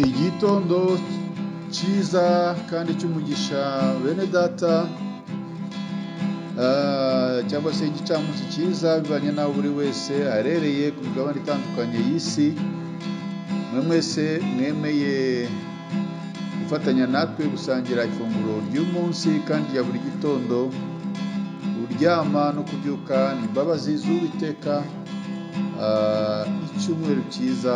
Igitondo cyiza kandi cy'umugisha bene data, cyangwa se igicamunsi cyiza bivanye n'aho buri wese aherereye ku migabane itandukanye y'isi. Mwe mwese mwemeye gufatanya natwe gusangira ifunguro ry'umunsi kandi ya buri gitondo. Kuryama no kubyuka ni imbabazi z'Uwiteka. Icyumweru cyiza,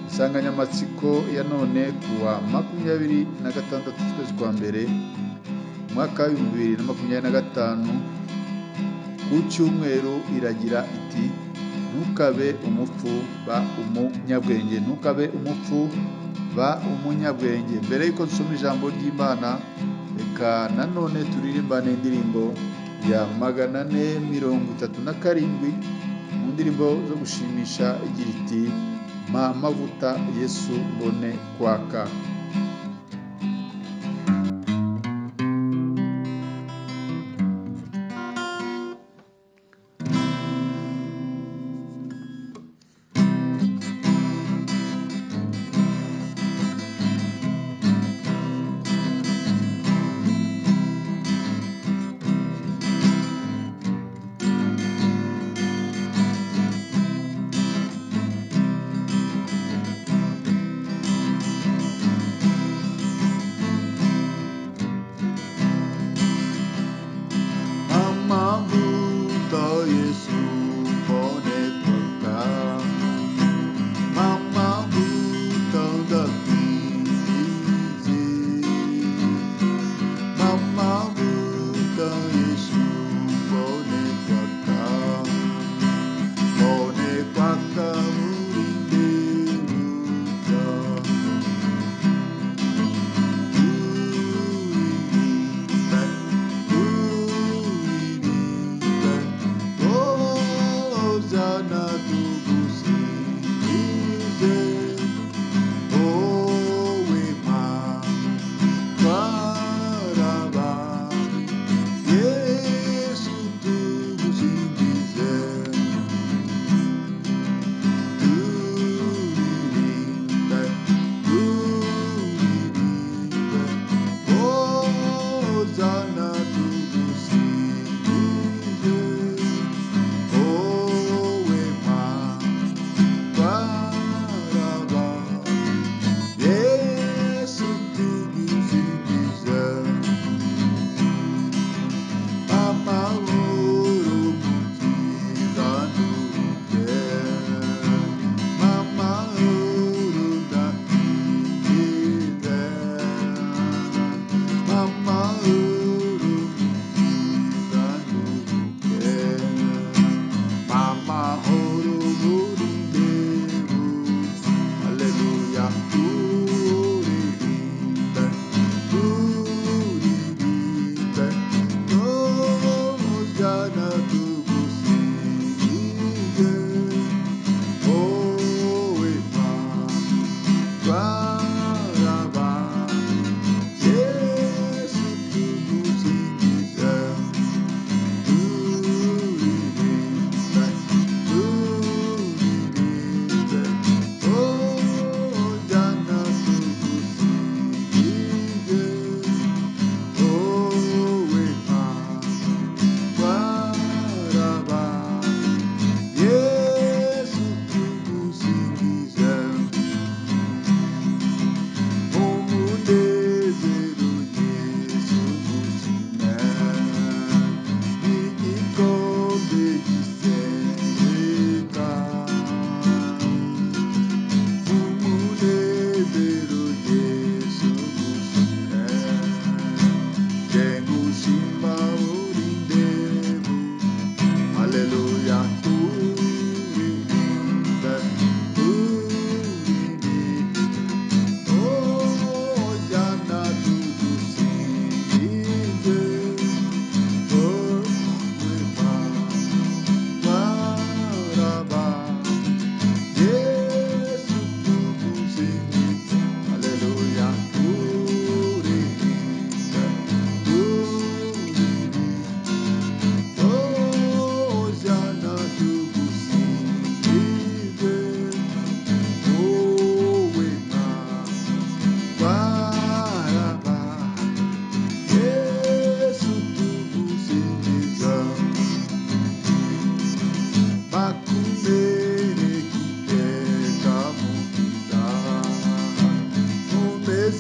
insanganyamatsiko ya none kuwa 26 z'ukwezi kwa mbere umwaka wa 2025 ku cyumweru iragira iti ntukabe umupfu ba umunyabwenge. Ntukabe umupfu ba umunyabwenge. Mbere yuko dusoma ijambo ry'Imana, reka nanone turirimbane indirimbo ya 437 mu ndirimbo zo gushimisha igira iti mpa amavuta Yesu mbone kwaka.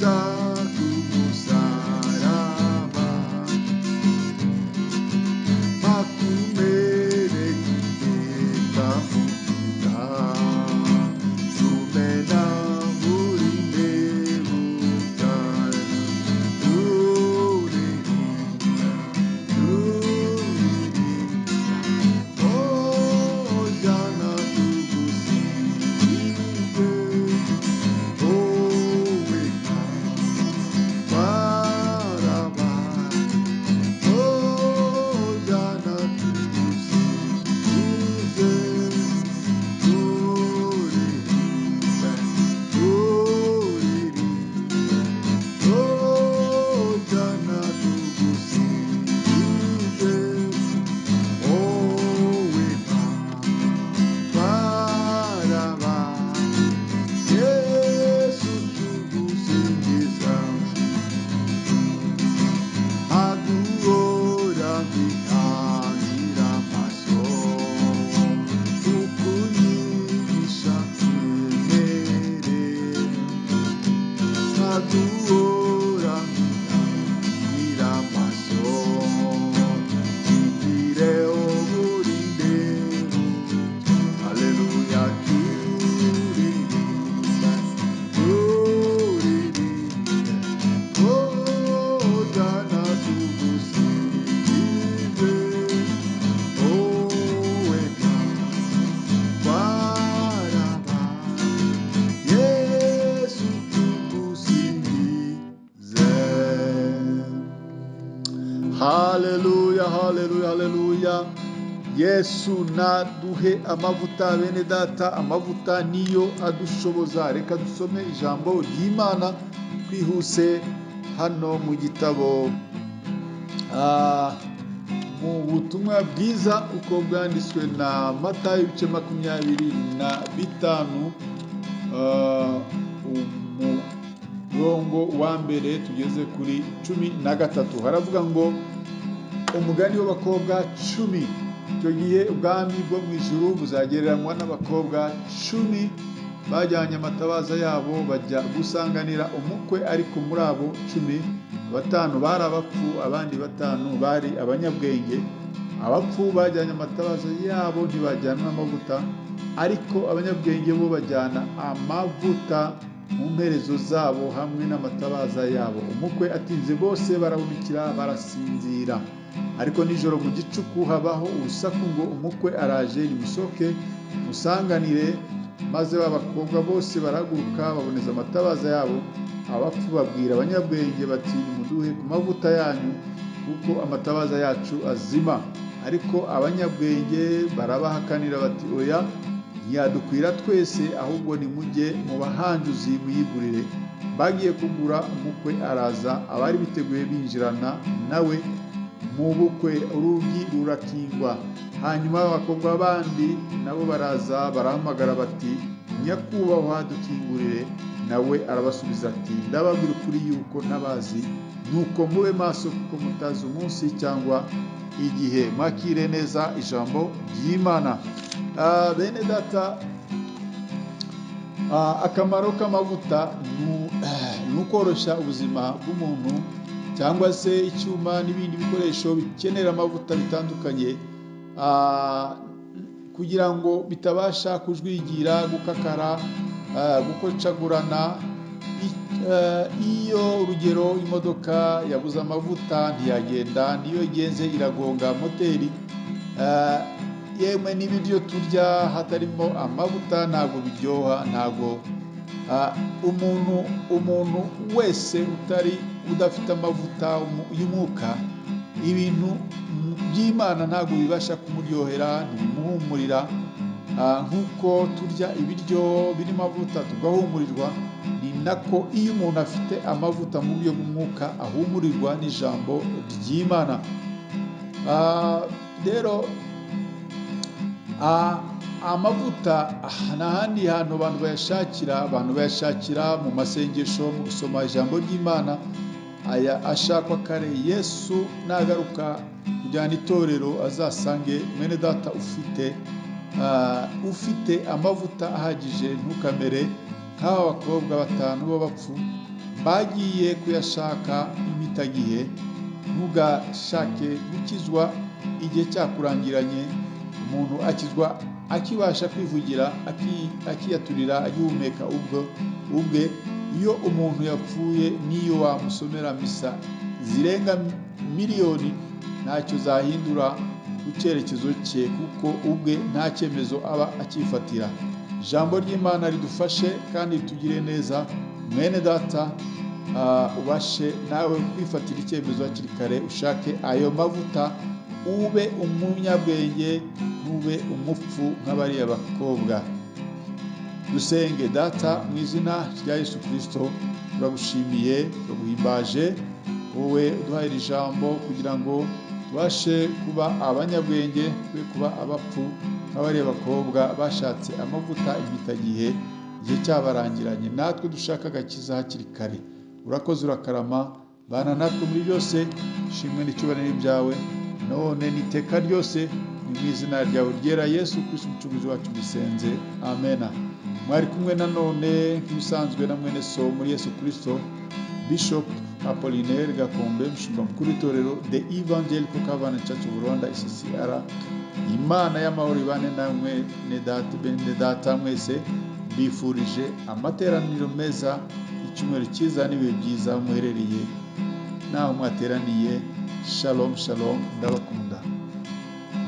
neza ku musaraba makumere kiteka mukiza tumena muri nebuka Hojana tugusingize oweka baraba Hojana tugusingize uririmbe Hojana tugusingize oweka baraba Yesu tugusingiza agora bihangira amaso ukunyigisha twemere agora bihangira amaso igire uburinde Haleluya turirimba Hojana tugusingize oweka baraba Yesu tugusingize Haleluya haleluya haleluya Yesu naduhe amavuta bene data amavuta niyo adushoboza reka dusome ijambo ry'Imana twihuse hano mu gitabo mu butumwa bwiza uko bwanditswe na Matayo ibice 25 umurongo wa mbere tugeze kuri 13 haravuga ngo umugani w'abakobwa 10 icyo gihe ubwami bwo mu ijuru buzagereranywa n'abakobwa 10 bajyanye amatabaza yabo bajya gusanganira umukwe ariko muri abo 10 batanu bari abapfu abandi batanu bari abanyabwenge abapfu bajyanye amatabaza yabo ntibajyana n'amavuta ariko abanyabwenge bo bajyana amavuta mu mperezo zabo hamwe n'amatabaza yabo umukwe atinze bose barahumikira barasinzira ariko nijoro mu gicuku habaho urusaku ngo umukwe araje nimusoke musanganire maze babakobwa bose baraguruka baboneza amatabaza yabo abapfu babwira abanyabwenge bati nimuduhe ku mavuta yanyu kuko amatabaza yacu azima ariko abanyabwenge barabahakanira bati oya ntiyadukwira twese ahubwo nimujye mu bahanjuzi muyigurire bagiye kugura umukwe araza abari biteguye binjirana nawe mu bukwe urugi rurakingwa hanyuma abakobwa bandi nabo baraza barahamagara bati nyakubahwa dukingurire nawe arabasubiza ati ndababwira ukuri yuko ntabazi nuko mube maso kuko mutazi umunsi cyangwa igihe mwakire neza ijambo ry'Imana bene data akamaro k'amavuta ni ukoroshya ubuzima bw'umuntu cyangwa se icyuma n'ibindi bikoresho bikenera amavuta bitandukanye kugira ngo bitabasha kujwigira gukakara gukocagurana iyo urugero imodoka yabuze amavuta ntiyagenda niyo igenze iragonga moteri yemwe n'ibiryo turya hatarimo amavuta ntabwo biryoha ntabwo umuntu wese udafite amavuta y'umwuka ibintu by'Imana ntabwo bibasha kumuryohera ntibimuhumurira nk'uko turya ibiryo birimo amavuta tugahumurirwa ni nako iyo umuntu afite amavuta mu buryo bw'umwuka ahumurirwa n'ijambo ry'Imana rero amavuta n'ahandi hantu abantu bayashakira mu masengesho mu gusoma ijambo ry'Imana aya ashakwa kare Yesu nagaruka kujyana itorero azasange mwene data ufite amavuta ahagije ntukamere nk'aba bakobwa batanu b'abapfu bagiye kuyashaka impitagihe. Ntugashake gukizwa igihe cyakurangiranye. Umuntu akizwa akibasha kwivugira, akiyaturira, agihumeka ubwe. Iyo umuntu yapfuye niyo wamusomera misa zirenga miliyoni ntacyo zahindura ku cyerekezo cye, kuko ubwe nta cyemezo aba akifatira. Ijambo ry'Imana ridufashe kandi ritugire neza. Mwene data, ubashe nawe kwifatira icyemezo hakiri kare, ushake ayo mavuta, ube umunyabwenge, ntube umupfu nk'abariya bakobwa. Dusenge. Data, mu izina rya Yesu Kristo, turagushimiye, turaguhimbaje, wowe uduhaye iri jambo kugira ngo tubashe kuba abanyabwenge, twe kuba abapfu nk'abariya bakobwa bashatse amavuta impitagihe, igihe cyabarangiranye. Natwe dushaka agakiza hakiri kare. Urakoze, urakarama, bana natwe muri byose. Ishimwe n'icyubahiro byawe none n'iteka ryose, ni mu izina ryawe ryera Yesu Kristo umucunguzi wacu bisenze, amena. Mwari kumwe nanone nk'ibisanzwe na mwene so muri Yesu Kristo, Bishop Apollinaire Gakombe, umushumba mukuru w'itorero The Evangelical Covenant Church of Rwanda ECCR. Imana y'amahoro ibane namwe bene data mwese. Bifurije amateraniro meza, icyumweru cyiza n'ibihe byiza muherereye naho mwateraniye. Shalom shalom, ndabakunda.